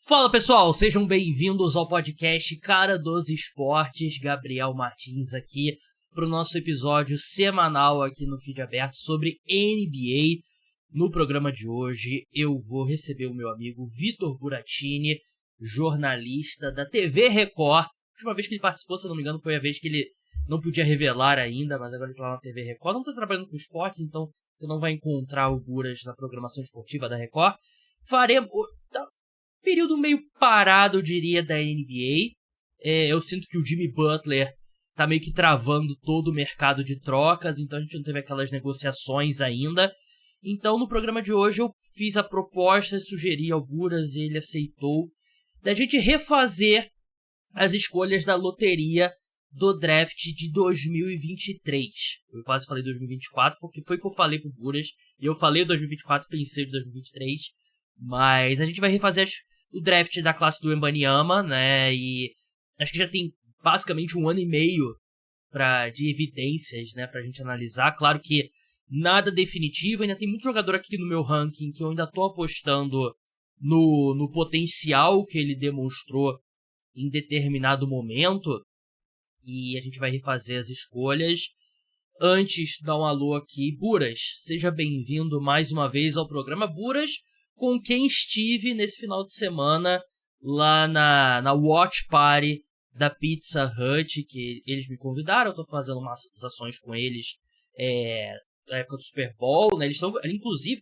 Fala pessoal, sejam bem-vindos ao podcast Cara dos Esportes. Gabriel Martins aqui para o nosso episódio semanal aqui no Feed Aberto sobre NBA. No programa de hoje eu vou receber o meu amigo Vitor Buratini, jornalista da TV Record. A última vez que ele participou, se não me engano, foi a vez que ele não podia revelar ainda, mas agora ele está lá na TV Record. Não está trabalhando com esportes, então você não vai encontrar o Buras na programação esportiva da Record. Faremos... período meio parado, eu diria, da NBA. Eu sinto que o Jimmy Butler tá meio que travando todo o mercado de trocas, então a gente não teve aquelas negociações ainda. Então, no programa de hoje, eu fiz a proposta, sugeri ao Buras e ele aceitou, da gente refazer as escolhas da loteria do draft de 2023. Eu quase falei 2024, porque foi o que eu falei pro Buras, e eu falei 2024, pensei em 2023, mas a gente vai refazer o draft da classe do Wembanyama, né, e acho que já tem basicamente 1 ano e meio de evidências, né, pra gente analisar. Claro que nada definitivo, ainda tem muito jogador aqui no meu ranking que eu ainda tô apostando no potencial que ele demonstrou em determinado momento, e a gente vai refazer as escolhas. Antes, dá um alô aqui. Buras, seja bem-vindo mais uma vez ao programa. Buras, com quem estive nesse final de semana lá na Watch Party da Pizza Hut, que eles me convidaram. Eu tô fazendo umas ações com eles na época do Super Bowl, né? Eles estão, inclusive,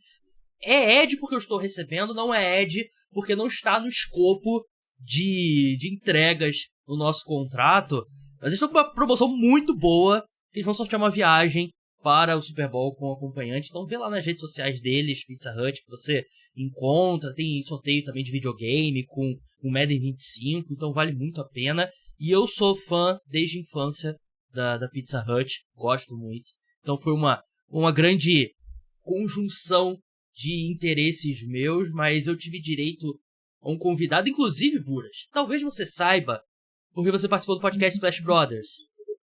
é Ed porque eu estou recebendo, não é Ed porque não está no escopo de entregas no nosso contrato. Mas eles estão com uma promoção muito boa, que eles vão sortear uma viagem para o Super Bowl com o acompanhante. Então vê lá nas redes sociais deles, Pizza Hut, que você encontra. Tem sorteio também de videogame com o Madden 25, então vale muito a pena. E eu sou fã desde a infância da Pizza Hut, gosto muito. Então foi uma grande conjunção de interesses meus, mas eu tive direito a um convidado, inclusive, Buras. Talvez você saiba, porque você participou do podcast Splash Brothers,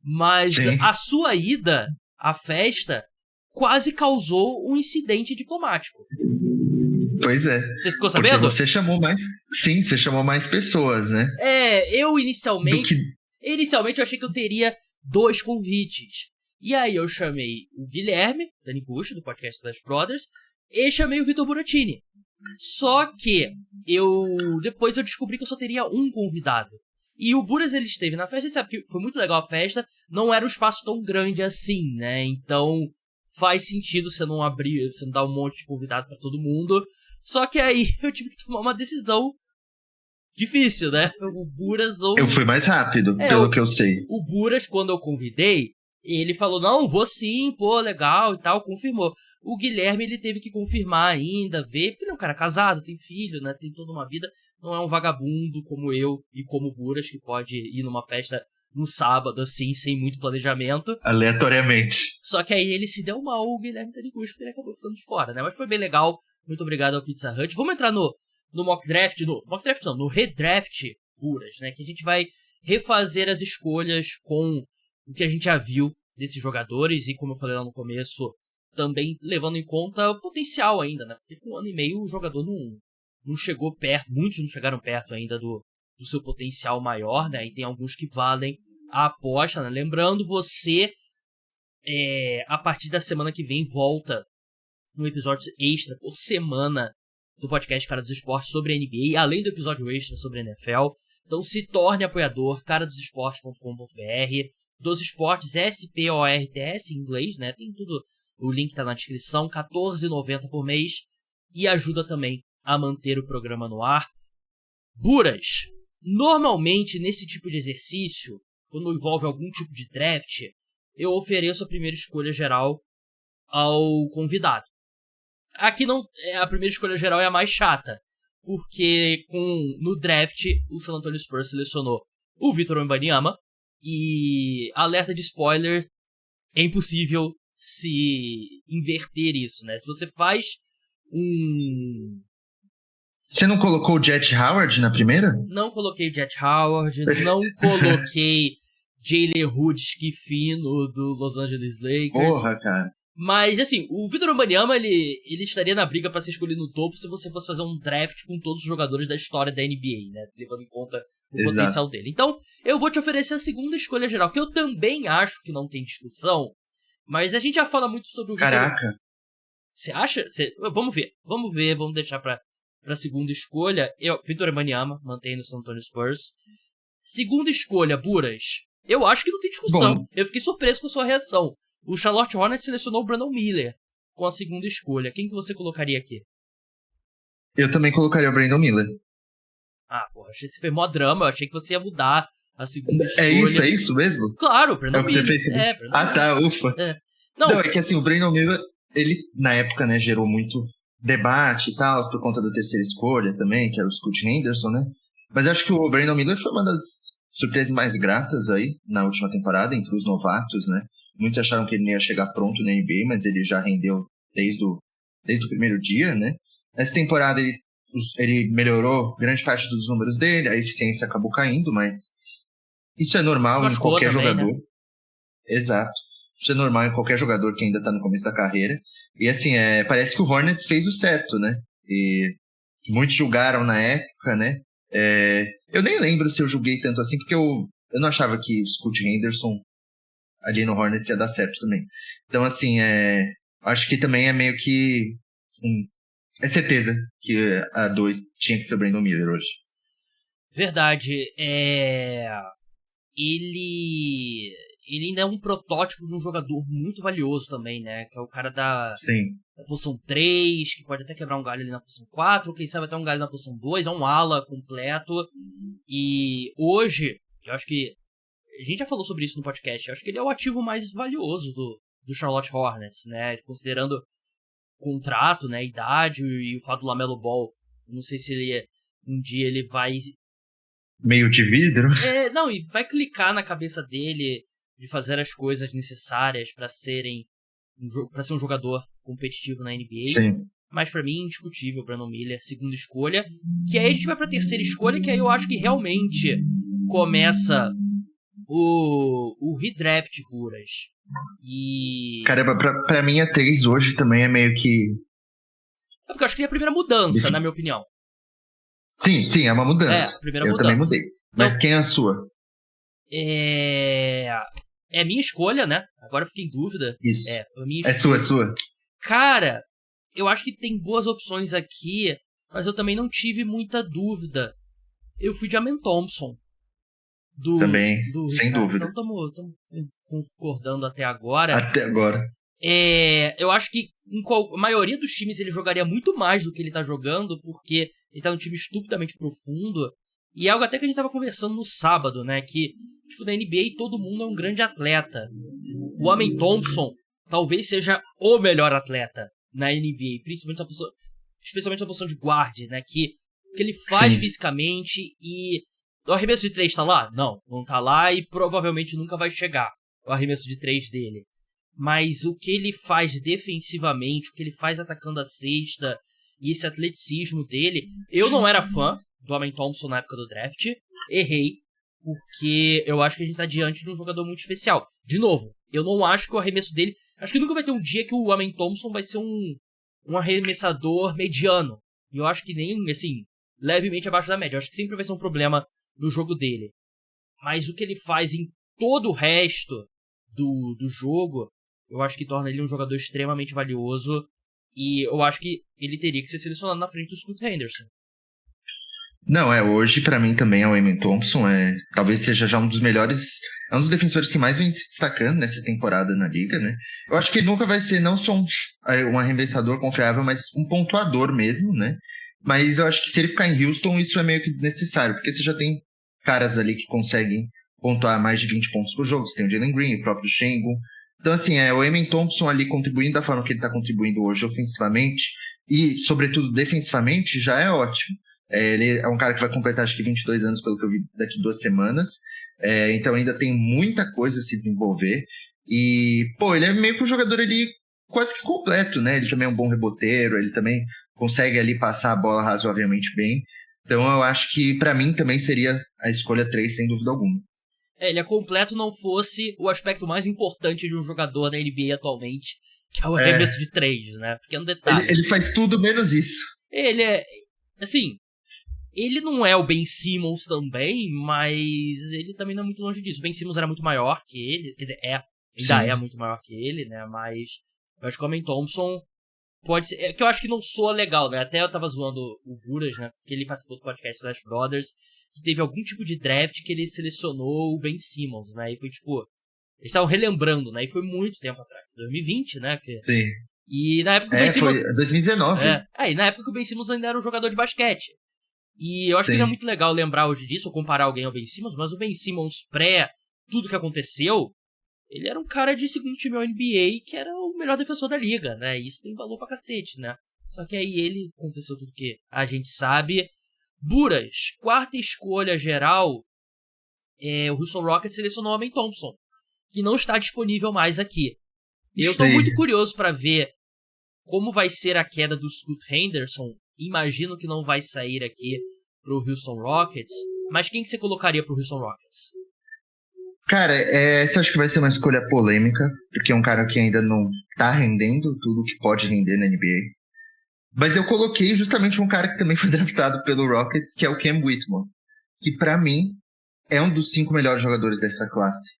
mas Sim. A sua ida à festa quase causou um incidente diplomático. Pois é. Você ficou sabendo? Porque você chamou mais... Sim, você chamou mais pessoas, né? Eu inicialmente eu achei que eu teria 2 convites. E aí eu chamei o Guilherme Taniguchi, do podcast Splash Brothers, e chamei o Vitor Buratini. Só que depois eu descobri que eu só teria um convidado. E o Buras, ele esteve na festa, e sabe que foi muito legal a festa, não era um espaço tão grande assim, né? Então faz sentido você não abrir, você não dar um monte de convidado pra todo mundo. Só que aí eu tive que tomar uma decisão difícil, né? O Buras ou... Eu fui mais rápido, pelo que eu sei. O Buras, quando eu convidei, ele falou, não, vou sim, pô, legal e tal, confirmou. O Guilherme, ele teve que confirmar ainda, ver, porque ele é um cara casado, tem filho, né, tem toda uma vida, não é um vagabundo como eu e como o Buras, que pode ir numa festa no sábado, assim, sem muito planejamento. Aleatoriamente. Só que aí ele se deu mal, o Guilherme Taniguchi, porque ele acabou ficando de fora, né, mas foi bem legal, muito obrigado ao Pizza Hut. Vamos entrar no mock draft, no redraft, Buras, né, que a gente vai refazer as escolhas com o que a gente já viu desses jogadores, e como eu falei lá no começo, também levando em conta o potencial ainda, né? Porque com 1 ano e meio o jogador não chegou perto, muitos não chegaram perto ainda do seu potencial maior, né? E tem alguns que valem a aposta, né? Lembrando, você, a partir da semana que vem, volta um episódio extra por semana do podcast Cara dos Esportes sobre a NBA, além do episódio extra sobre a NFL. Então se torne apoiador, caradosesportes.com.br, dos esportes, SPORTS em inglês, né? Tem tudo, o link tá na descrição, R$14,90 por mês, e ajuda também a manter o programa no ar. Buras, normalmente nesse tipo de exercício, quando envolve algum tipo de draft, eu ofereço a primeira escolha geral ao convidado. Aqui não, a primeira escolha geral é a mais chata, porque no draft o San Antonio Spurs selecionou o Victor Wembanyama, e alerta de spoiler, é impossível se inverter isso, né? Se você faz Você não colocou o Jet Howard na primeira? Não coloquei Jet Howard, não coloquei Jalen Hood, que fino, do Los Angeles Lakers. Porra, cara. Mas, assim, o Victor Wembanyama, ele estaria na briga pra ser escolhido no topo se você fosse fazer um draft com todos os jogadores da história da NBA, né? Levando em conta o potencial dele. Então, eu vou te oferecer a segunda escolha geral, que eu também acho que não tem discussão, mas a gente já fala muito sobre o Victor... Caraca! Você acha? Vamos ver, vamos deixar pra segunda escolha. Victor Wembanyama, mantém no San Antonio Spurs. Segunda escolha, Buras. Eu acho que não tem discussão. Bom. Eu fiquei surpreso com a sua reação. O Charlotte Hornets selecionou o Brandon Miller com a segunda escolha. Quem que você colocaria aqui? Eu também colocaria o Brandon Miller. Ah, pô, achei que você fez mó drama. Eu achei que você ia mudar a segunda escolha. É isso mesmo? Claro, o Brandon Miller. Você fez... tá, ufa. Não, é que assim, o Brandon Miller, ele, na época, né, gerou muito debate e tal, por conta da terceira escolha também, que era o Scoot Henderson, né? Mas eu acho que o Brandon Miller foi uma das surpresas mais gratas aí na última temporada, entre os novatos, né? Muitos acharam que ele não ia chegar pronto na NBA, mas ele já rendeu desde o primeiro dia, né? Essa temporada ele melhorou grande parte dos números dele, a eficiência acabou caindo, mas isso é normal em qualquer também, jogador. Né? Exato. Isso é normal em qualquer jogador que ainda tá no começo da carreira. E assim, parece que o Hornets fez o certo, né? E muitos julgaram na época, né? Eu nem lembro se eu julguei tanto assim, porque eu não achava que o Scoot Henderson ali no Hornets ia dar certo também. Então, assim, acho que também é meio que... é certeza que a 2 tinha que ser o Brandon Miller hoje. Verdade. Ele ainda é um protótipo de um jogador muito valioso também, né? Que é o cara da posição 3, que pode até quebrar um galho ali na posição 4, ou quem sabe até um galho na posição 2, é um ala completo. E hoje, eu acho que a gente já falou sobre isso no podcast, eu acho que ele é o ativo mais valioso do Charlotte Hornets, né? Considerando o contrato, né, idade e o fato do LaMelo Ball, não sei se um dia ele vai... Meio de vidro? Não, e vai clicar na cabeça dele de fazer as coisas necessárias pra ser um jogador competitivo na NBA. Sim. Mas pra mim, indiscutível, Brandon Miller, segunda escolha. Que aí a gente vai pra terceira escolha, que aí eu acho que realmente começa o redraft Buras. E... Caramba, pra mim a 3 hoje também é meio que... porque eu acho que é a primeira mudança, na minha opinião. Sim, é uma mudança. A primeira eu mudança. Também mudei. Mas então, quem é a sua? É minha escolha, né? Agora eu fiquei em dúvida. Isso. A minha escolha. É sua. Cara, eu acho que tem boas opções aqui, mas eu também não tive muita dúvida. Eu fui de Amen Thompson. Também, sem dúvida. Então estamos concordando até agora. Até agora. Eu acho que a maioria dos times ele jogaria muito mais do que ele tá jogando, porque ele tá num time estupidamente profundo. E é algo até que a gente tava conversando no sábado, né? Que, tipo, na NBA todo mundo é um grande atleta. O Amen Thompson talvez seja o melhor atleta na NBA, especialmente na posição de guard, né? Que ele faz fisicamente e... O arremesso de 3 tá lá? Não tá lá e provavelmente nunca vai chegar o arremesso de 3 dele. Mas o que ele faz defensivamente, o que ele faz atacando a cesta e esse atleticismo dele... Eu não era fã do Amen Thompson na época do draft. Errei, porque eu acho que a gente tá diante de um jogador muito especial. De novo, eu não acho que o arremesso dele... Acho que nunca vai ter um dia que o Amen Thompson vai ser um arremessador mediano. E eu acho que nem, assim, levemente abaixo da média. Eu acho que sempre vai ser um problema no jogo dele. Mas o que ele faz em todo o resto do jogo, eu acho que torna ele um jogador extremamente valioso. E eu acho que ele teria que ser selecionado na frente do Scoot Henderson. Não, hoje pra mim também é o Amen Thompson. Talvez seja já um dos melhores, é um dos defensores que mais vem se destacando nessa temporada na liga, né? Eu acho que ele nunca vai ser não só um arremessador confiável, mas um pontuador mesmo, né? Mas eu acho que se ele ficar em Houston, isso é meio que desnecessário, porque você já tem caras ali que conseguem pontuar mais de 20 pontos por jogo. Você tem o Jalen Green, o próprio Şengün. Então, assim, o Amen Thompson ali contribuindo da forma que ele está contribuindo hoje ofensivamente e, sobretudo, defensivamente, já é ótimo. Ele é um cara que vai completar, acho que 22 anos, pelo que eu vi, daqui 2 semanas. Então, ainda tem muita coisa a se desenvolver. E, ele é meio que um jogador ali quase que completo, né? Ele também é um bom reboteiro, ele também consegue ali passar a bola razoavelmente bem. Então, eu acho que, para mim, também seria a escolha 3, sem dúvida alguma. Ele é completo não fosse o aspecto mais importante de um jogador da NBA atualmente, que é o arremesso de 3, né? Pequeno detalhe. Ele faz tudo menos isso. Ele é, assim, ele não é o Ben Simmons também, mas ele também não é muito longe disso. O Ben Simmons era muito maior que ele, quer dizer, ainda é muito maior que ele, né? Mas eu acho que o Amen Thompson pode ser, que eu acho que não soa legal, né? Até eu tava zoando o Buras, né? Porque ele participou do podcast Flash Brothers, que teve algum tipo de draft que ele selecionou o Ben Simmons, né? E foi tipo, eles estavam relembrando, né? E foi muito tempo atrás, 2020, né? Sim. E na época o Ben Simmons... foi 2019. E na época o Ben Simmons ainda era um jogador de basquete. E eu acho Sim. que não é muito legal lembrar hoje disso, ou comparar alguém ao Ben Simmons, mas o Ben Simmons pré tudo que aconteceu, ele era um cara de segundo time ao NBA que era o melhor defensor da liga, né? E isso tem valor pra cacete, né? Só que aí ele aconteceu tudo que a gente sabe. Buras, quarta escolha geral, o Houston Rockets selecionou o Amen Thompson, que não está disponível mais aqui. Eu tô muito curioso pra ver como vai ser a queda do Scoot Henderson. Imagino que não vai sair aqui pro Houston Rockets. Mas quem que você colocaria pro Houston Rockets? Cara, essa acho que vai ser uma escolha polêmica, porque é um cara que ainda não tá rendendo tudo que pode render na NBA. Mas eu coloquei justamente um cara que também foi draftado pelo Rockets, que é o Cam Whitmore, que pra mim é um dos 5 melhores jogadores dessa classe.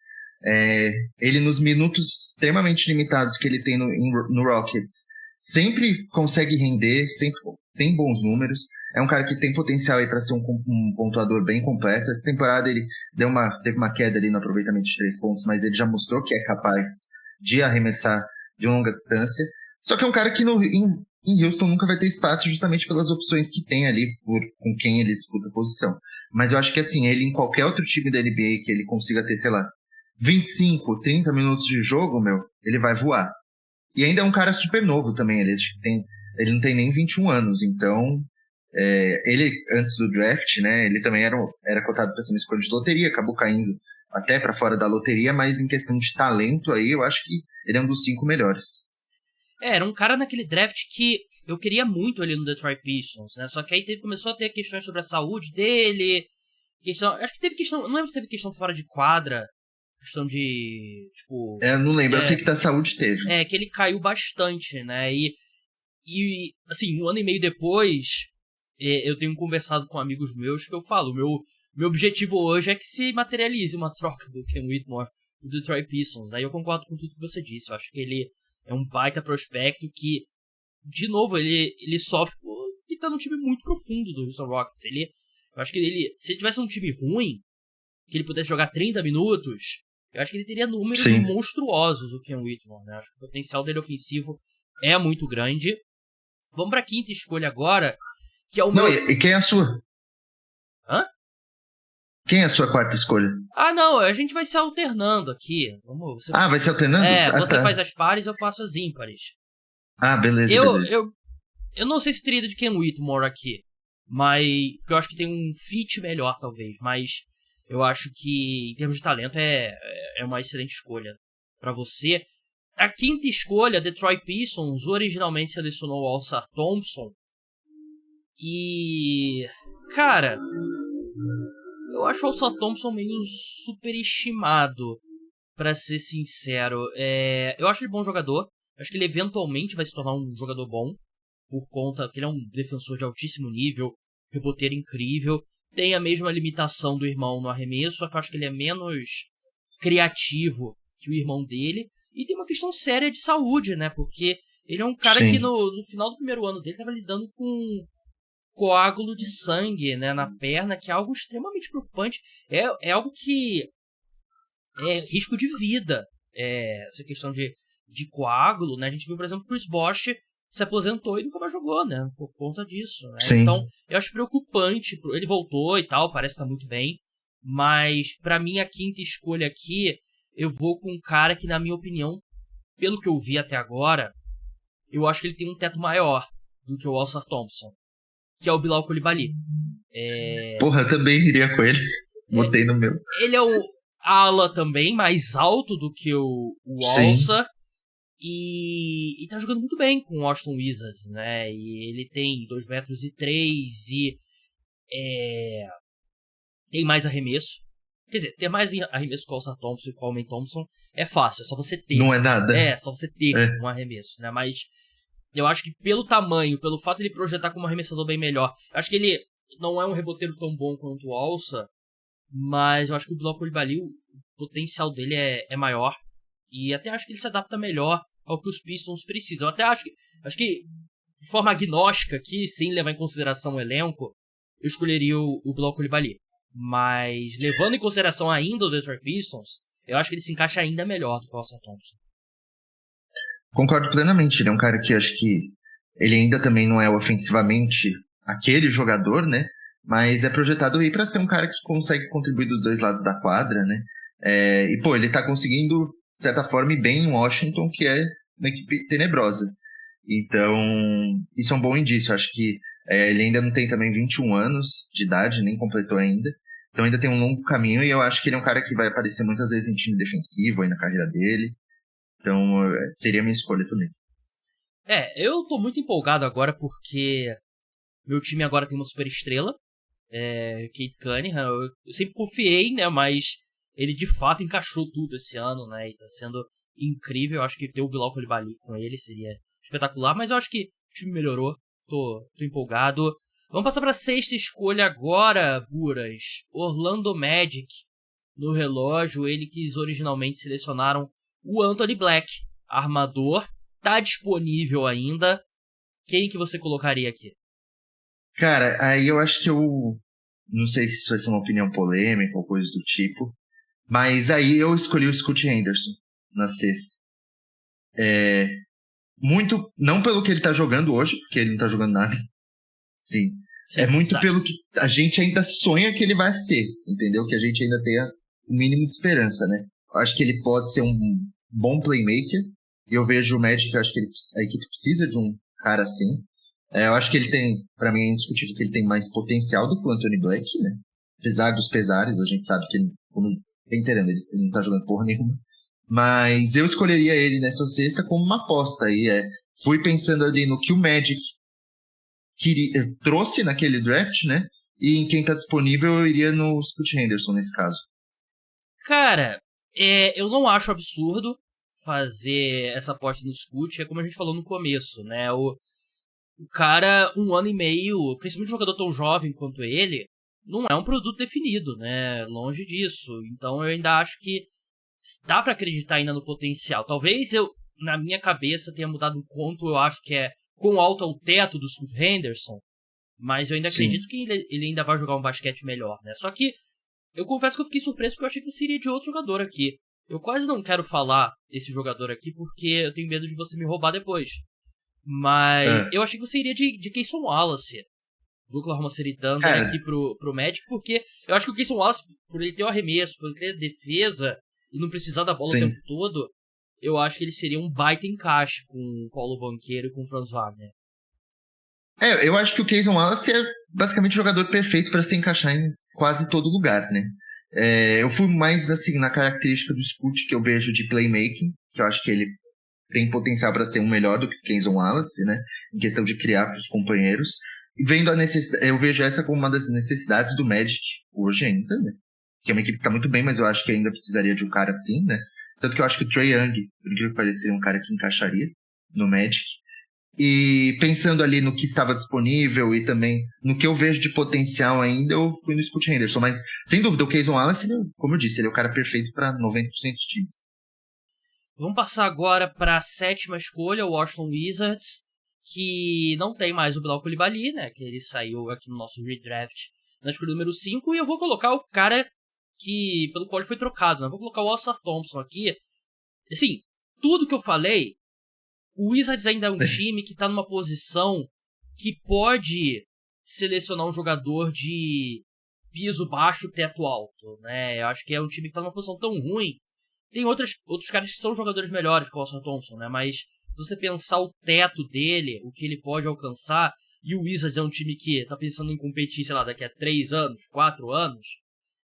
Ele, nos minutos extremamente limitados que ele tem no Rockets, sempre consegue render, sempre tem bons números. É um cara que tem potencial aí para ser um pontuador bem completo. Essa temporada ele teve uma queda ali no aproveitamento de 3 pontos, mas ele já mostrou que é capaz de arremessar de longa distância. Só que é um cara que em Houston nunca vai ter espaço justamente pelas opções que tem ali com quem ele disputa a posição. Mas eu acho que assim, ele em qualquer outro time da NBA que ele consiga ter, sei lá, 25, 30 minutos de jogo, ele vai voar. E ainda é um cara super novo também, ele não tem nem 21 anos, então ele, antes do draft, né, ele também era cotado para ser uma escolha de loteria, acabou caindo até para fora da loteria, mas em questão de talento aí, eu acho que ele é um dos 5 melhores. Era um cara naquele draft que eu queria muito ali no Detroit Pistons, né, só que aí começou a ter questões sobre a saúde dele, acho que teve questão, não lembro se teve questão fora de quadra, questão de, tipo... Eu não lembro, eu sei que da saúde teve. Que ele caiu bastante, né, e assim, 1 ano e meio depois, eu tenho conversado com amigos meus que eu falo, meu objetivo hoje é que se materialize uma troca do Cam Whitmore do Detroit Pistons, né, e eu concordo com tudo que você disse, eu acho que ele é um baita prospecto que, de novo, ele sofre por estar num time muito profundo do Houston Rockets, eu acho que se ele tivesse um time ruim, que ele pudesse jogar 30 minutos, eu acho que ele teria números monstruosos, o Cam Whitmore, né? Acho que o potencial dele ofensivo é muito grande. Vamos pra quinta escolha agora, que é o meu... E quem é a sua? Hã? Quem é a sua quarta escolha? Não, a gente vai se alternando aqui. Vai se alternando? Você faz as pares, eu faço as ímpares. Beleza, eu não sei se teria ido de Cam Whitmore aqui, mas... porque eu acho que tem um fit melhor, talvez, mas... eu acho que, em termos de talento, é uma excelente escolha para você. A quinta escolha, Detroit Pistons, originalmente selecionou o All-Star Thompson. E... cara, eu acho o All-Star Thompson meio superestimado, pra ser sincero. Eu acho ele bom jogador. Acho que ele eventualmente vai se tornar um jogador bom, por conta que ele é um defensor de altíssimo nível, reboteiro incrível. Tem a mesma limitação do irmão no arremesso, só que eu acho que ele é menos criativo que o irmão dele. E tem uma questão séria de saúde, né? Porque ele é um cara que no final do primeiro ano dele estava lidando com coágulo de sangue, né, na perna, que é algo extremamente preocupante. É algo que é risco de vida. Essa questão de coágulo, né? A gente viu, por exemplo, o Chris Bosh se aposentou e nunca mais jogou, né? Por conta disso, né? Então, eu acho preocupante. Ele voltou e tal, parece estar muito bem. Mas, pra mim, a quinta escolha aqui, eu vou com um cara que, na minha opinião, pelo que eu vi até agora, eu acho que ele tem um teto maior do que o All-Star Thompson, que é o Bilal Coulibaly. Porra, eu também iria com ele. Botei no meu. Ele é o ala também, mais alto do que o All-Star. E tá jogando muito bem com o Washington Wizards, né? E ele tem 2 metros e 3 e tem mais arremesso. Quer dizer, ter mais arremesso com o Ausar Thompson e com o Amen Thompson é fácil, é só você ter. Não é nada. É só você ter um arremesso, né? Mas eu acho que pelo tamanho, pelo fato de ele projetar como um arremessador bem melhor, eu acho que ele não é um reboteiro tão bom quanto o Alça, mas eu acho que o Bilal Coulibaly, o potencial dele é maior. E até acho que ele se adapta melhor ao que os Pistons precisam. Eu até acho que de forma agnóstica aqui, sem levar em consideração o elenco, eu escolheria o Bilal Coulibaly. Mas levando em consideração ainda o Detroit Pistons, eu acho que ele se encaixa ainda melhor do que o Ausar Thompson. Concordo plenamente. Ele é um cara que acho que ele ainda também não é ofensivamente aquele jogador, né? Mas é projetado aí para ser um cara que consegue contribuir dos dois lados da quadra, né? E, pô, ele tá conseguindo, de certa forma, ir bem em Washington, que é uma equipe tenebrosa. Então, isso é um bom indício. Acho que ele ainda não tem também 21 anos de idade, nem completou ainda. Então ainda tem um longo caminho e eu acho que ele é um cara que vai aparecer muitas vezes em time defensivo aí na carreira dele. Então seria a minha escolha também. Eu tô muito empolgado agora porque meu time agora tem uma super estrela, Cade Cunningham. Eu sempre confiei, né, mas ele de fato encaixou tudo esse ano, né, e tá sendo incrível. Eu acho que ter o Bilal Coulibaly com ele seria espetacular, mas eu acho que o time melhorou. Tô empolgado. Vamos passar para a sexta escolha agora, Buras. Orlando Magic no relógio. Eles originalmente selecionaram o Anthony Black, armador. Tá disponível ainda. Quem que você colocaria aqui? Cara, aí eu acho que não sei se isso vai ser uma opinião polêmica ou coisa do tipo, mas aí eu escolhi o Scoot Henderson na sexta. Muito, não pelo que ele tá jogando hoje, porque ele não tá jogando nada. Sim. É muito exato. pelo que a gente ainda sonha que ele vai ser, entendeu? Que a gente ainda tenha o mínimo de esperança, né? Eu acho que ele pode ser um bom playmaker, e eu vejo o Magic, eu acho que a equipe precisa de um cara assim. Eu acho que ele tem, pra mim é indiscutível que ele tem mais potencial do que o Anthony Black, né? Apesar dos pesares, a gente sabe que ele, como veterano, ele não tá jogando porra nenhuma. Mas eu escolheria ele nessa sexta como uma aposta aí. Fui pensando ali no que o Magic trouxe naquele draft, né? E em quem tá disponível eu iria no Scoot Henderson nesse caso. Cara, eu não acho absurdo fazer essa aposta no Scoot. É como a gente falou no começo, né? O cara, 1 ano e meio, principalmente um jogador tão jovem quanto ele, não é um produto definido, né? Longe disso. Então eu ainda acho que dá pra acreditar ainda no potencial. Talvez eu, na minha cabeça, tenha mudado um quanto eu acho que é quão alto é o teto do Scoot Henderson, mas eu ainda acredito que ele ainda vai jogar um basquete melhor, né? Só que eu confesso que eu fiquei surpreso porque eu achei que você iria de outro jogador aqui. Eu quase não quero falar desse jogador aqui porque eu tenho medo de você me roubar depois. Mas eu achei que você iria de Cason Wallace, do Oklahoma City Thunder, aqui pro Magic, porque eu acho que o Cason Wallace, por ele ter o arremesso, por ele ter a defesa e não precisar da bola o tempo todo, eu acho que ele seria um baita encaixe com o Paulo Banchero e com o Franz Wagner. Eu acho que o Cason Wallace é basicamente o jogador perfeito para se encaixar em quase todo lugar, né? Eu fui mais assim na característica do Scoot que eu vejo de playmaking, que eu acho que ele tem potencial para ser um melhor do que o Cason Wallace, né? Em questão de criar para os companheiros. E vendo a necessidade, eu vejo essa como uma das necessidades do Magic hoje ainda, né? Que é uma equipe que tá muito bem, mas eu acho que ainda precisaria de um cara assim, né? Tanto que eu acho que o Trae Young, por incrível que pareça, seria um cara que encaixaria no Magic. E pensando ali no que estava disponível e também no que eu vejo de potencial ainda, eu fui no Scoot Henderson. Mas, sem dúvida, o Cason Wallace, como eu disse, ele é o cara perfeito para 90% dos times. Vamos passar agora para a sétima escolha, o Washington Wizards, que não tem mais o Bilal Coulibaly, né? Que ele saiu aqui no nosso redraft na escolha número 5. E eu vou colocar o cara pelo qual ele foi trocado, né? Eu vou colocar o Ausar Thompson aqui. Assim, tudo que eu falei, o Wizards ainda é um time que tá numa posição que pode selecionar um jogador de piso baixo, teto alto, né? Eu acho que é um time que tá numa posição tão ruim. Tem outros caras que são jogadores melhores que o Ausar Thompson, né? Mas se você pensar o teto dele, o que ele pode alcançar, e o Wizards é um time que tá pensando em competir, sei lá, daqui a 3 anos, 4 anos,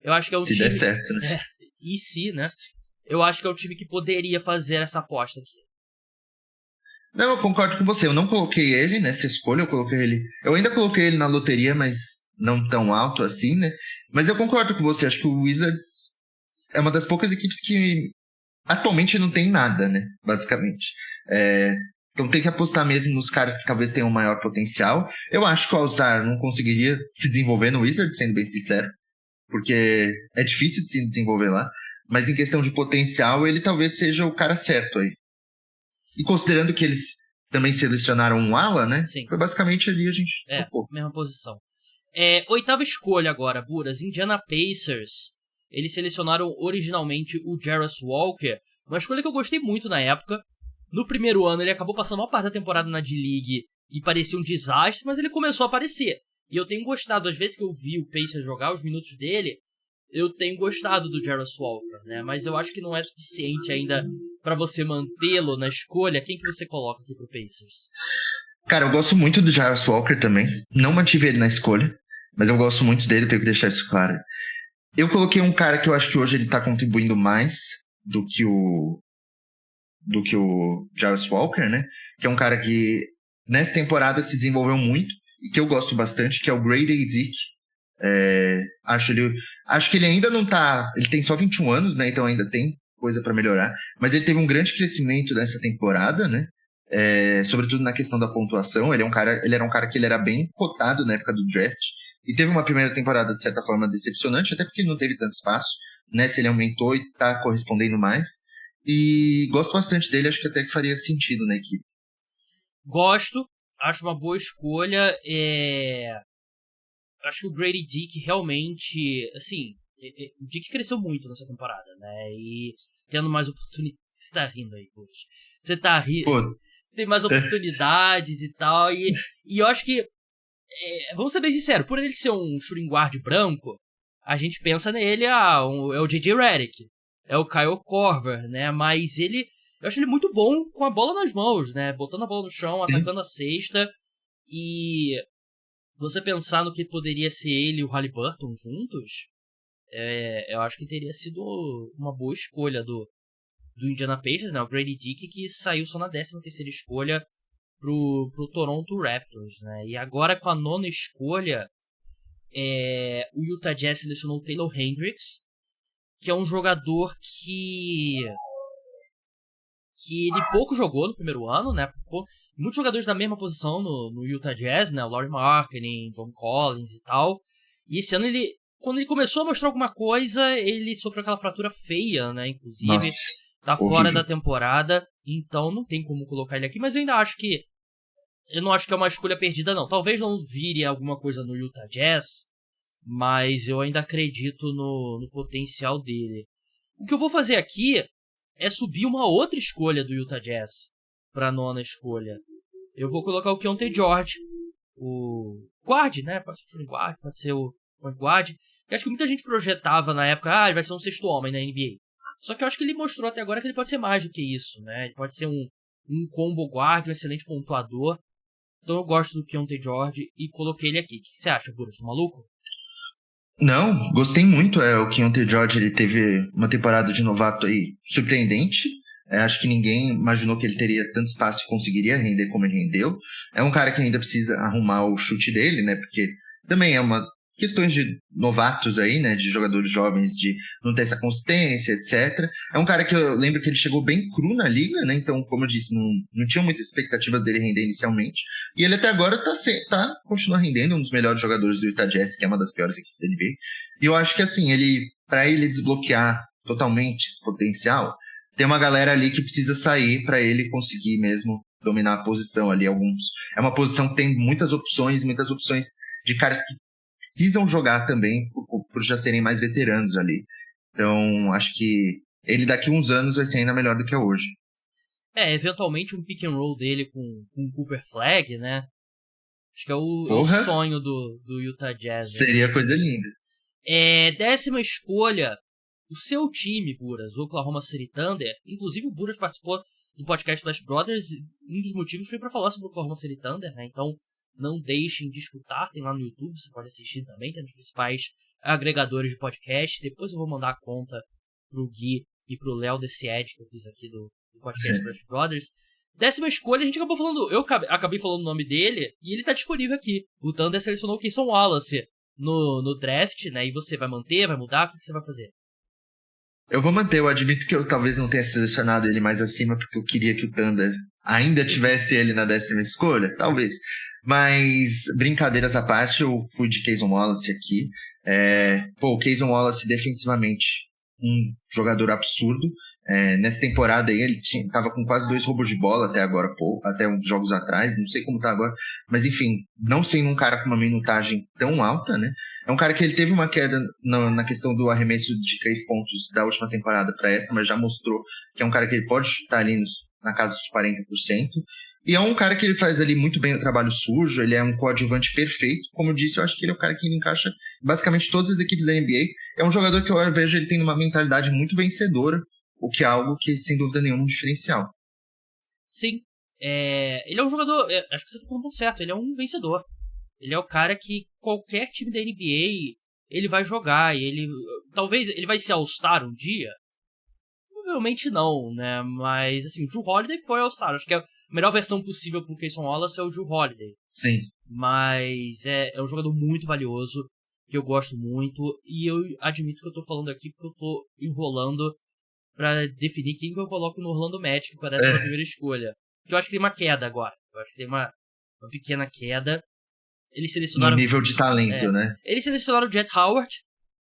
eu acho que é um time... Se der certo, né? E se, né? Eu acho que é um time que poderia fazer essa aposta aqui. Não, eu concordo com você. Eu não coloquei ele nessa escolha, eu ainda coloquei ele na loteria, mas não tão alto assim, né? Mas eu concordo com você. Acho que o Wizards é uma das poucas equipes que atualmente não tem nada, né? Basicamente. Então tem que apostar mesmo nos caras que talvez tenham maior potencial. Eu acho que o Alzar não conseguiria se desenvolver no Wizards, sendo bem sincero, porque é difícil de se desenvolver lá. Mas em questão de potencial, ele talvez seja o cara certo aí. E considerando que eles também selecionaram um ala, né? Sim. Foi basicamente ali a gente tocou. Mesma posição. Oitava escolha agora, Buras. Indiana Pacers. Eles selecionaram originalmente o Jarrus Walker, uma escolha que eu gostei muito na época. No primeiro ano ele acabou passando a maior parte da temporada na D-League e parecia um desastre, mas ele começou a aparecer. E eu tenho gostado, às vezes que eu vi o Pacers jogar, os minutos dele, eu tenho gostado do Jarrus Walker, né? Mas eu acho que não é suficiente ainda pra você mantê-lo na escolha. Quem que você coloca aqui pro Pacers? Cara, eu gosto muito do Jarrus Walker também. Não mantive ele na escolha, mas eu gosto muito dele, tenho que deixar isso claro. Eu coloquei um cara que eu acho que hoje ele tá contribuindo mais do que o Jarrus Walker, né? Que é um cara que nessa temporada se desenvolveu muito e que eu gosto bastante, que é o Grady Dick. Acho que ele ainda não tá... Ele tem só 21 anos, né? Então ainda tem coisa pra melhorar. Mas ele teve um grande crescimento nessa temporada, né? Sobretudo na questão da pontuação. Ele era um cara que ele era bem cotado na época do draft. E teve uma primeira temporada, de certa forma, decepcionante, até porque ele não teve tanto espaço, né? Se ele aumentou e tá correspondendo mais. E gosto bastante dele, acho que até que faria sentido na equipe. Gosto, acho uma boa escolha. Acho que o Grady Dick realmente, assim, o Dick cresceu muito nessa temporada, né? E tendo mais oportunidades. Você tá rindo aí, poxa. Você tá rindo. Tem mais oportunidades e tal. E eu acho que, vamos ser bem sinceros, por ele ser um shooting guard branco, a gente pensa nele, é o J.J. Redick, é o Kyle Korver, né? Mas eu acho ele muito bom com a bola nas mãos, né? Botando a bola no chão, atacando a cesta. E você pensar no que poderia ser ele e o Haliburton juntos, eu acho que teria sido uma boa escolha do Indiana Pacers, né? O Grady Dick, que saiu só na 13ª escolha pro Toronto Raptors, né? E agora com a 9ª escolha, o Utah Jazz selecionou o Taylor Hendricks, que é um jogador que ele pouco jogou no primeiro ano, né? Muitos jogadores da mesma posição no Utah Jazz, né? O Lauri Markkanen, John Collins e tal. E esse ano quando ele começou a mostrar alguma coisa, ele sofreu aquela fratura feia, né? Inclusive, nossa, tá fora da temporada, então não tem como colocar ele aqui. Mas eu não acho que é uma escolha perdida, não. Talvez não vire alguma coisa no Utah Jazz, mas eu ainda acredito no potencial dele. O que eu vou fazer aqui é subir uma outra escolha do Utah Jazz pra 9ª escolha. Eu vou colocar o Keyonte George, o guard, né? Pode ser o guard, pode ser o point guard. Que acho que muita gente projetava na época, ele vai ser um sexto homem na NBA. Só que eu acho que ele mostrou até agora que ele pode ser mais do que isso, né? Ele pode ser um combo guard, um excelente pontuador. Então eu gosto do Keyonte George e coloquei ele aqui. O que você acha, Buras? Tô maluco? Não, gostei muito. O Keyonte George, ele teve uma temporada de novato aí surpreendente. Acho que ninguém imaginou que ele teria tanto espaço e conseguiria render como ele rendeu. É um cara que ainda precisa arrumar o chute dele, né? Porque também é uma questões de novatos aí, né? De jogadores jovens, de não ter essa consistência, etc. É um cara que eu lembro que ele chegou bem cru na liga, né? Então, como eu disse, não tinha muitas expectativas dele render inicialmente. E ele até agora continua rendendo, um dos melhores jogadores do Utah Jazz, que é uma das piores equipes da NBA. E eu acho que assim, para ele desbloquear totalmente esse potencial, tem uma galera ali que precisa sair para ele conseguir mesmo dominar a posição ali. É uma posição que tem muitas opções de caras que precisam jogar também por já serem mais veteranos ali. Então, acho que ele daqui a uns anos vai ser ainda melhor do que é hoje. Eventualmente um pick and roll dele com o Cooper Flag, né? Acho que é o sonho do Utah Jazz. Seria né? Coisa linda. 10ª escolha, o seu time, Buras, o Oklahoma City Thunder. Inclusive o Buras participou do podcast Flash Brothers. Um dos motivos foi para falar sobre o Oklahoma City Thunder, né? Então não deixem de escutar, tem lá no YouTube, você pode assistir também, tem nos principais agregadores de podcast. Depois eu vou mandar a conta pro Gui e pro Léo desse ad que eu fiz aqui do podcast Flash Brothers. 10ª escolha, a gente acabou falando, eu acabei falando o nome dele e ele tá disponível aqui. O Thunder selecionou o Cason Wallace no draft, né? E você vai manter, vai mudar, o que você vai fazer? Eu vou manter, eu admito que eu talvez não tenha selecionado ele mais acima, porque eu queria que o Thunder ainda tivesse ele na 10ª escolha, talvez. Mas, brincadeiras à parte, eu fui de Cason Wallace aqui. O Cason Wallace defensivamente, um jogador absurdo. Nessa temporada aí, ele tava com quase 2 roubos de bola até agora, até uns jogos atrás, não sei como tá agora, mas enfim, não sendo um cara com uma minutagem tão alta, né? É um cara que ele teve uma queda na questão do arremesso de 3 pontos da última temporada para essa, mas já mostrou que é um cara que ele pode chutar ali na casa dos 40%. E é um cara que ele faz ali muito bem o trabalho sujo, ele é um coadjuvante perfeito. Como eu disse, eu acho que ele é o cara que encaixa basicamente todas as equipes da NBA. É um jogador que eu vejo ele tendo uma mentalidade muito vencedora, o que é algo que, sem dúvida nenhuma, é um diferencial. Sim. Ele é um jogador... acho que você tocou no ponto certo. Ele é um vencedor. Ele é o cara que qualquer time da NBA ele vai jogar. E talvez ele vai ser All-Star um dia? Provavelmente não, né? Mas, assim, o Jrue Holiday foi All-Star. Acho que a melhor versão possível pro Cason Wallace é o Jrue Holiday. Sim. Mas é um jogador muito valioso, que eu gosto muito. E eu admito que eu tô falando aqui porque eu tô enrolando pra definir quem que eu coloco no Orlando Magic com a 11ª escolha. Que eu acho que tem uma queda agora. Eu acho que tem uma pequena queda. Eles selecionaram... No nível de talento, né? Eles selecionaram o Jet Howard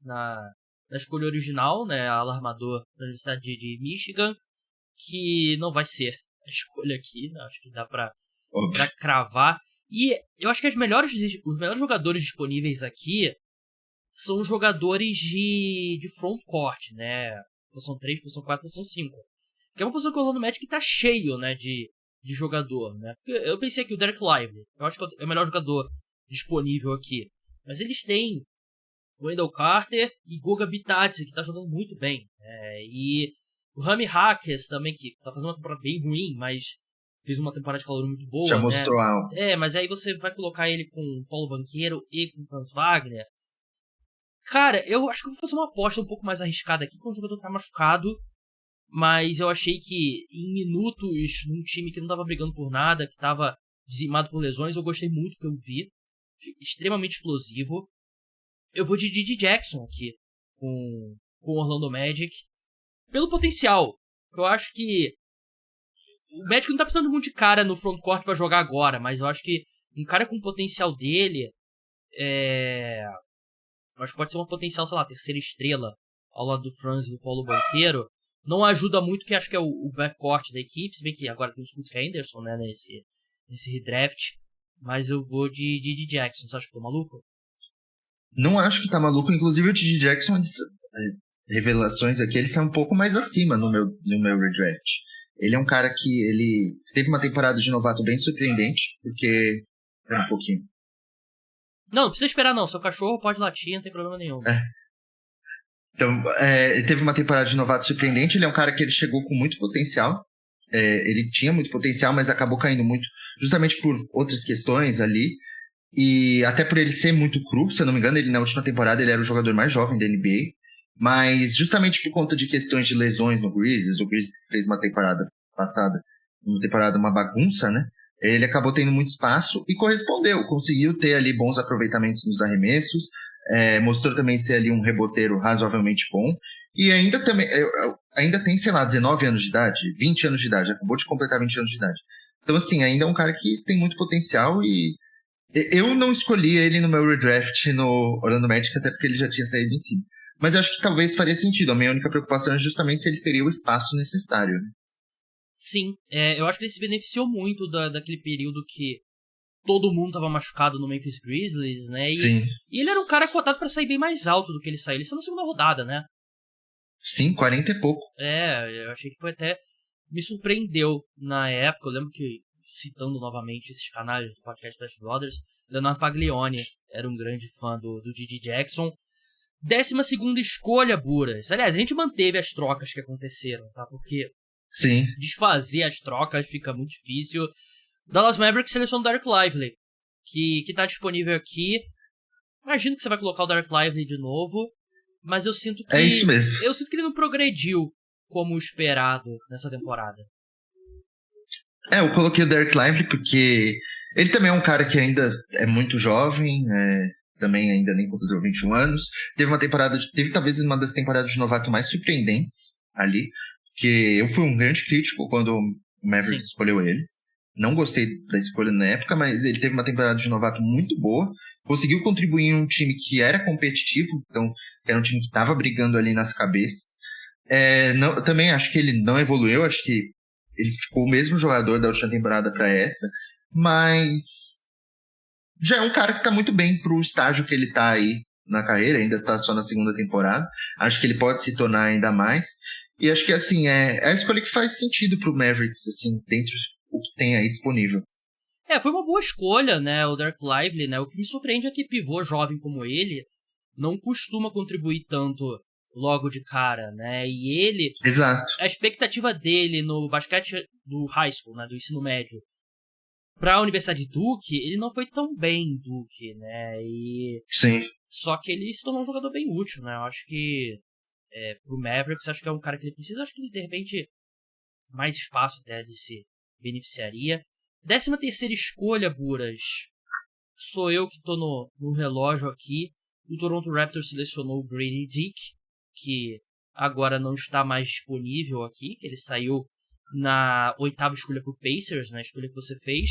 na escolha original, né? Alarmador da Universidade de Michigan. Que não vai ser a escolha aqui, né? Acho que dá pra cravar. E eu acho que os melhores jogadores disponíveis aqui são jogadores de frontcourt, né? Posição 3, posição 4, posição 5. Que é uma posição que o Orlando Magic tá cheio, né, de jogador, né? Eu pensei que o Derek Lively, eu acho que é o melhor jogador disponível aqui. Mas eles têm o Wendell Carter e Goga Bitadze, que tá jogando muito bem. E o Rami Hackers também, que tá fazendo uma temporada bem ruim, mas fez uma temporada de calor muito boa. Já mostrou algo. Mas aí você vai colocar ele com o Paulo Banchero e com o Franz Wagner. Cara, eu acho que eu vou fazer uma aposta um pouco mais arriscada aqui, porque o jogador tá machucado. Mas eu achei que em minutos, num time que não tava brigando por nada, que tava dizimado por lesões, eu gostei muito do que eu vi. Extremamente explosivo. Eu vou de Didi Jackson aqui, com o Orlando Magic. Pelo potencial. Eu acho que o Magic não tá precisando muito de cara no frontcourt pra jogar agora, mas eu acho que um cara com o potencial dele... Eu acho que pode ser uma potencial, sei lá, terceira estrela ao lado do Franz e do Paulo Banchero. Não ajuda muito, que acho que é o backcourt da equipe, se bem que agora tem o Scoot Henderson, né, nesse redraft. Mas eu vou de Didi Jackson. Você acha que eu tô maluco? Não acho que tá maluco. Inclusive o Didi Jackson, revelações aqui, eles são um pouco mais acima no meu redraft. Ele é um cara que ele teve uma temporada de novato bem surpreendente, porque... um pouquinho. Não precisa esperar não. Seu cachorro pode latir, não tem problema nenhum. Então, ele teve uma temporada de novato surpreendente. Ele é um cara que ele chegou com muito potencial. Ele tinha muito potencial, mas acabou caindo muito justamente por outras questões ali. E até por ele ser muito cru, se eu não me engano, ele na última temporada ele era o jogador mais jovem da NBA. Mas justamente por conta de questões de lesões no Grizzlies, o Grizzlies fez uma temporada passada, uma bagunça, né? Ele acabou tendo muito espaço e correspondeu, conseguiu ter ali bons aproveitamentos nos arremessos, mostrou também ser ali um reboteiro razoavelmente bom, e ainda tem, sei lá, 19 anos de idade, 20 anos de idade, acabou de completar 20 anos de idade. Então, assim, ainda é um cara que tem muito potencial e eu não escolhi ele no meu redraft no Orlando Magic, até porque ele já tinha saído em cima. Mas eu acho que talvez faria sentido, a minha única preocupação é justamente se ele teria o espaço necessário, né? Sim, eu acho que ele se beneficiou muito daquele período que todo mundo tava machucado no Memphis Grizzlies, né? Sim. E ele era um cara cotado pra sair bem mais alto do que ele saiu. Ele saiu na segunda rodada, né? Sim, 40 e pouco. Eu achei que foi até... Me surpreendeu na época. Eu lembro que, citando novamente esses canais do podcast Flash Brothers, Leonardo Paglioni era um grande fã do Didi Jackson. 12ª escolha, Buras. Aliás, a gente manteve as trocas que aconteceram, tá? Porque... Sim. Desfazer as trocas fica muito difícil. Dallas Mavericks seleciona o Derek Lively, que tá disponível aqui. Imagino que você vai colocar o Derek Lively de novo, mas eu sinto que... É isso mesmo. Eu sinto que ele não progrediu como esperado nessa temporada. Eu coloquei o Derek Lively porque ele também é um cara que ainda é muito jovem, também ainda nem completou 21 anos. Teve talvez uma das temporadas de novato mais surpreendentes ali, que eu fui um grande crítico quando o Mavericks escolheu ele. Não gostei da escolha na época, mas ele teve uma temporada de novato muito boa. Conseguiu contribuir em um time que era competitivo, então era um time que estava brigando ali nas cabeças. Eu também acho que ele não evoluiu, acho que ele ficou o mesmo jogador da última temporada para essa, mas já é um cara que está muito bem pro estágio que ele está aí na carreira, ainda está só na segunda temporada. Acho que ele pode se tornar ainda mais. E acho que assim, é a escolha que faz sentido pro Mavericks, assim, dentro do que tem aí disponível. Foi uma boa escolha, né, o Dereck Lively, né? O que me surpreende é que pivô jovem como ele não costuma contribuir tanto logo de cara, né? E ele... Exato. A expectativa dele no basquete do high school, né, do ensino médio, pra Universidade de Duke, ele não foi tão bem em Duke, né? Sim. Só que ele se tornou um jogador bem útil, né? Eu acho que pro Mavericks, acho que é um cara que ele precisa. Acho que ele, de repente, mais espaço até ele se beneficiaria. 13ª escolha, Buras. Sou eu que tô no relógio aqui. O Toronto Raptors selecionou o Grady Dick, que agora não está mais disponível aqui, que ele saiu na 8ª escolha pro Pacers, na escolha que você fez.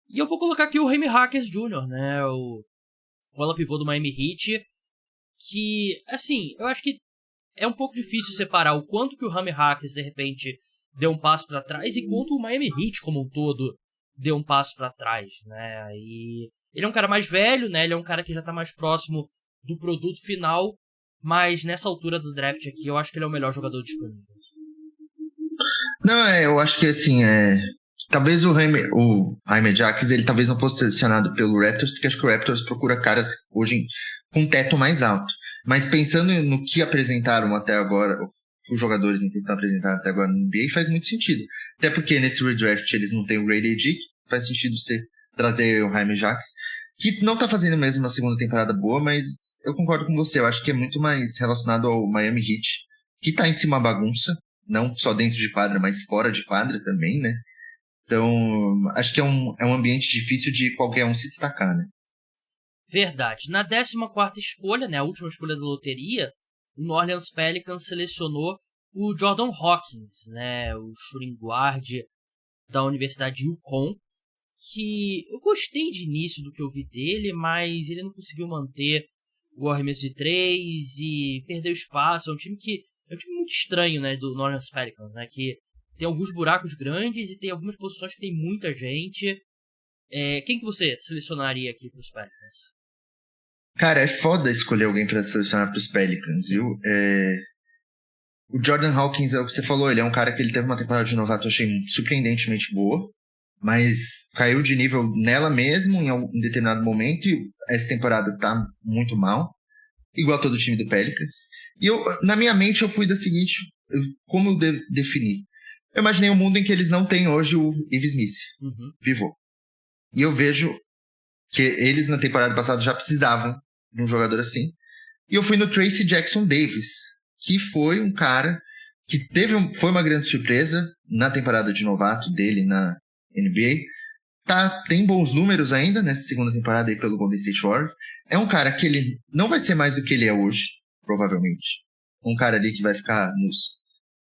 E eu vou colocar aqui o Jaime Jaquez Jr., né? O ala pivô do Miami Heat, que, assim, eu acho que é um pouco difícil separar o quanto que o Jaime Jaquez, de repente, deu um passo para trás e quanto o Miami Heat, como um todo, deu um passo para trás, né? E ele é um cara mais velho, né? Ele é um cara que já tá mais próximo do produto final, mas nessa altura do draft aqui, eu acho que ele é o melhor jogador disponível. Não, eu acho que assim, talvez o Jaime Jaquez, ele talvez não fosse selecionado pelo Raptors, porque acho que o Raptors procura caras hoje com um teto mais alto. Mas pensando no que apresentaram até agora, os jogadores em que estão apresentando até agora no NBA, faz muito sentido. Até porque nesse redraft eles não têm o Grady Dick, faz sentido você trazer o Jaime Jaquez, que não tá fazendo mesmo uma segunda temporada boa, mas eu concordo com você, eu acho que é muito mais relacionado ao Miami Heat, que tá em si uma bagunça, não só dentro de quadra, mas fora de quadra também, né? Então, acho que é um ambiente difícil de qualquer um se destacar, né? Verdade. Na 14ª escolha, né, a última escolha da loteria, o New Orleans Pelicans selecionou o Jordan Hawkins, né, o shooting guard da Universidade de UConn, que eu gostei de início do que eu vi dele, mas ele não conseguiu manter o arremesso de 3 e perdeu espaço. É um time muito estranho, né, do New Orleans Pelicans, né, que tem alguns buracos grandes e tem algumas posições que tem muita gente. Quem que você selecionaria aqui para os Pelicans? Cara, é foda escolher alguém para selecionar para os Pelicans, viu? O Jordan Hawkins, é o que você falou, ele é um cara que ele teve uma temporada de novato, eu achei surpreendentemente boa, mas caiu de nível nela mesmo em determinado momento, e essa temporada tá muito mal, igual todo o time do Pelicans. E na minha mente eu fui da seguinte, como eu defini? Eu imaginei um mundo em que eles não têm hoje o Ives Smith, pivô. E eu vejo que eles na temporada passada já precisavam de um jogador assim. E eu fui no Tracy Jackson Davis, que foi um cara que foi uma grande surpresa na temporada de novato dele na NBA. Tem bons números ainda nessa segunda temporada aí pelo Golden State Warriors. É um cara que ele não vai ser mais do que ele é hoje, provavelmente. Um cara ali que vai ficar nos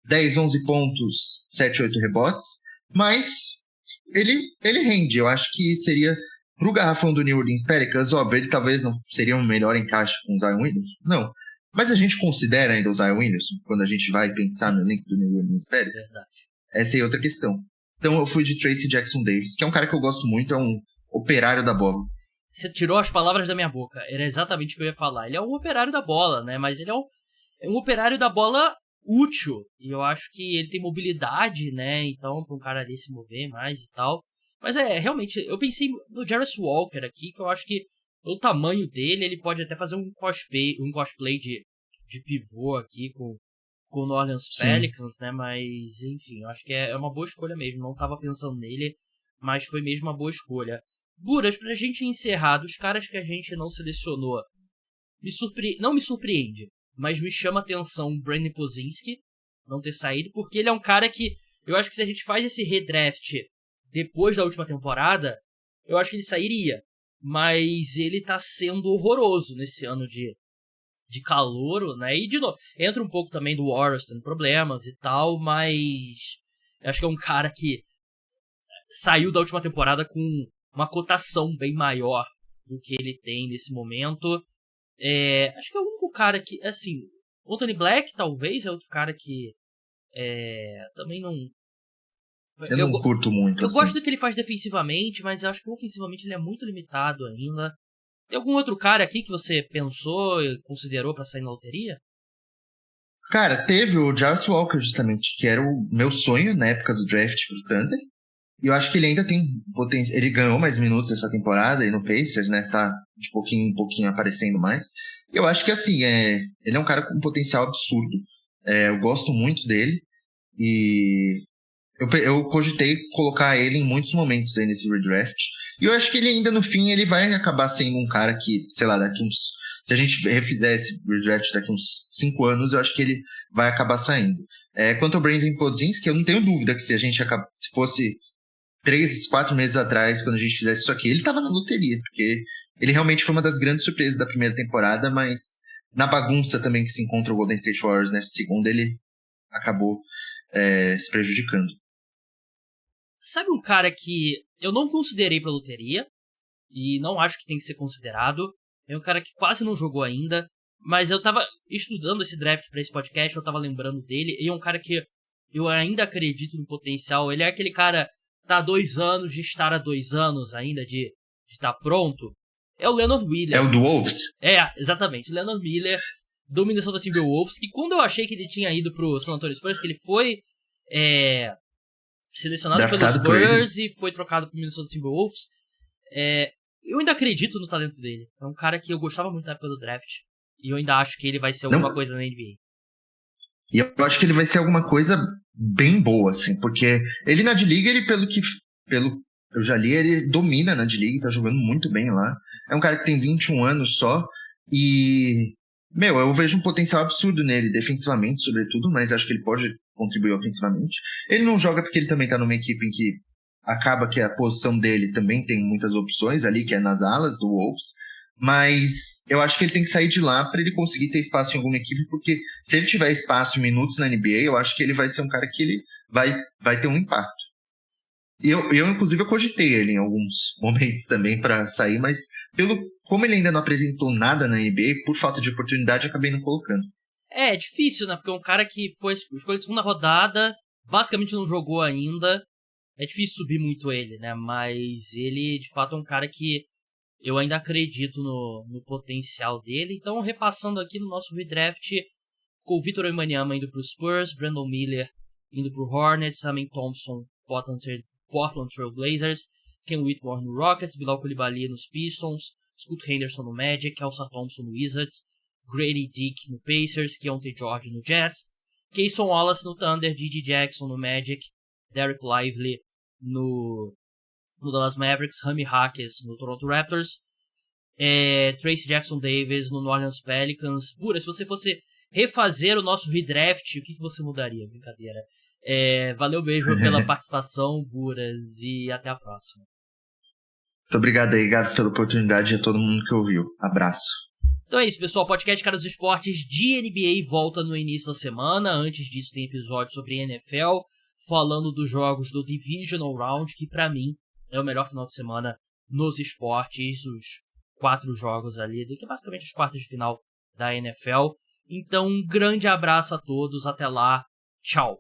10, 11 pontos, 7, 8 rebotes. Mas ele rende. Eu acho que seria... Pro garrafão do New Orleans Pelicans, óbvio, ele talvez não seria um melhor encaixe com o Zion Williamson. Não. Mas a gente considera ainda o Zion Williamson quando a gente vai pensar no elenco do New Orleans Pelicans? Verdade. Essa é outra questão. Então eu fui de Tracy Jackson Davis, que é um cara que eu gosto muito, é um operário da bola. Você tirou as palavras da minha boca. Era exatamente o que eu ia falar. Ele é um operário da bola, né? Mas ele é um operário da bola útil. E eu acho que ele tem mobilidade, né? Então, para um cara ali se mover mais e tal. Mas realmente, eu pensei no Jarvis Walker aqui, que eu acho que o tamanho dele, ele pode até fazer um cosplay de pivô aqui com o New Orleans Pelicans, né? Mas, enfim, eu acho que é uma boa escolha mesmo. Não tava pensando nele, mas foi mesmo uma boa escolha. Buras, pra gente encerrar, dos caras que a gente não selecionou, não me surpreende, mas me chama a atenção o Brandon Pozinski não ter saído, porque ele é um cara que eu acho que se a gente faz esse redraft depois da última temporada, eu acho que ele sairia. mas ele tá sendo horroroso nesse ano de calouro, né? E de novo, entra um pouco também do Warriors tendo problemas e tal, mas eu acho que é um cara que saiu da última temporada com uma cotação bem maior do que ele tem nesse momento. Acho que é o único cara que, assim, Anthony Black talvez é outro cara que também não... Eu não curto muito. Eu assim. gosto do que ele faz defensivamente, mas eu acho que ofensivamente ele é muito limitado ainda. Tem algum outro cara aqui que você pensou e considerou pra sair na loteria? Cara, teve o Jarvis Walker, justamente, que era o meu sonho na época do draft pro Thunder. E eu acho que ele ainda tem potencial. Ele ganhou mais minutos essa temporada aí no Pacers, né? Tá de pouquinho em pouquinho aparecendo mais. Eu acho que, assim, ele é um cara com um potencial absurdo. Eu gosto muito dele. E eu cogitei colocar ele em muitos momentos aí nesse redraft. E eu acho que ele ainda no fim ele vai acabar sendo um cara que, sei lá, daqui uns... Se a gente refizer esse redraft daqui uns 5 anos, eu acho que ele vai acabar saindo. Quanto ao Brandon Podzinski, eu não tenho dúvida que se fosse 3, 4 meses atrás, quando a gente fizesse isso aqui, ele tava na loteria, porque ele realmente foi uma das grandes surpresas da primeira temporada, mas na bagunça também que se encontra o Golden State Warriors nessa segunda, ele acabou se prejudicando. Sabe um cara que eu não considerei pra loteria, e não acho que tem que ser considerado, é um cara que quase não jogou ainda, mas eu tava estudando esse draft pra esse podcast, eu tava lembrando dele, e é um cara que eu ainda acredito no potencial, ele é aquele cara tá há 2 anos de estar há 2 anos ainda, de estar pronto, é o Leonard Miller. É o do Wolves? Exatamente, Leonard Miller, do Minnesota Timberwolves, que quando eu achei que ele tinha ido pro San Antonio Spurs, que ele foi selecionado pelos Spurs e foi trocado pro Minnesota Timberwolves, eu ainda acredito no talento dele. É um cara que eu gostava muito da época do draft, e eu ainda acho que ele vai ser alguma coisa na NBA. E eu acho que ele vai ser alguma coisa bem boa, assim, porque ele na D-League, ele pelo eu já li, ele domina na D-League, tá jogando muito bem lá. É um cara que tem 21 anos só, e, eu vejo um potencial absurdo nele, defensivamente, sobretudo, mas acho que ele pode contribuir ofensivamente. Ele não joga porque ele também tá numa equipe em que acaba que a posição dele também tem muitas opções ali, que é nas alas do Wolves, mas eu acho que ele tem que sair de lá para ele conseguir ter espaço em alguma equipe, porque se ele tiver espaço e minutos na NBA, eu acho que ele vai ser um cara que ele vai ter um impacto. E eu inclusive, eu cogitei ele em alguns momentos também para sair, mas como ele ainda não apresentou nada na NBA, por falta de oportunidade, acabei não colocando. É difícil, né? Porque é um cara que foi escolhido segunda rodada, basicamente não jogou ainda. É difícil subir muito ele, né? Mas ele, de fato, é um cara que eu ainda acredito no potencial dele. Então, repassando aqui no nosso redraft, com o Victor Wembanyama indo pro Spurs, Brandon Miller indo pro Hornets, Amen Thompson, Portland Trail Blazers, Ken Whitmore no Rockets, Bilal Coulibaly nos Pistons, Scoot Henderson no Magic, Elsa Thompson no Wizards, Grady Dick no Pacers, Keontae George no Jazz, Kayson Wallace no Thunder, Gigi Jackson no Magic, Derek Lively no Dallas Mavericks, Rami Hackers no Toronto Raptors, Tracy Jackson Davis no New Orleans Pelicans. Pura, se você fosse refazer o nosso redraft, o que você mudaria? Brincadeira. Valeu mesmo pela participação, Buras, e até a próxima. Muito obrigado aí, Gabs, pela oportunidade e a todo mundo que ouviu. Abraço. Então é isso, pessoal. O podcast Caras dos Esportes de NBA volta no início da semana. Antes disso tem episódio sobre NFL, falando dos jogos do Divisional Round, que pra mim é o melhor final de semana nos esportes, os 4 jogos ali, que é basicamente as quartas de final da NFL. Então, um grande abraço a todos, até lá, tchau!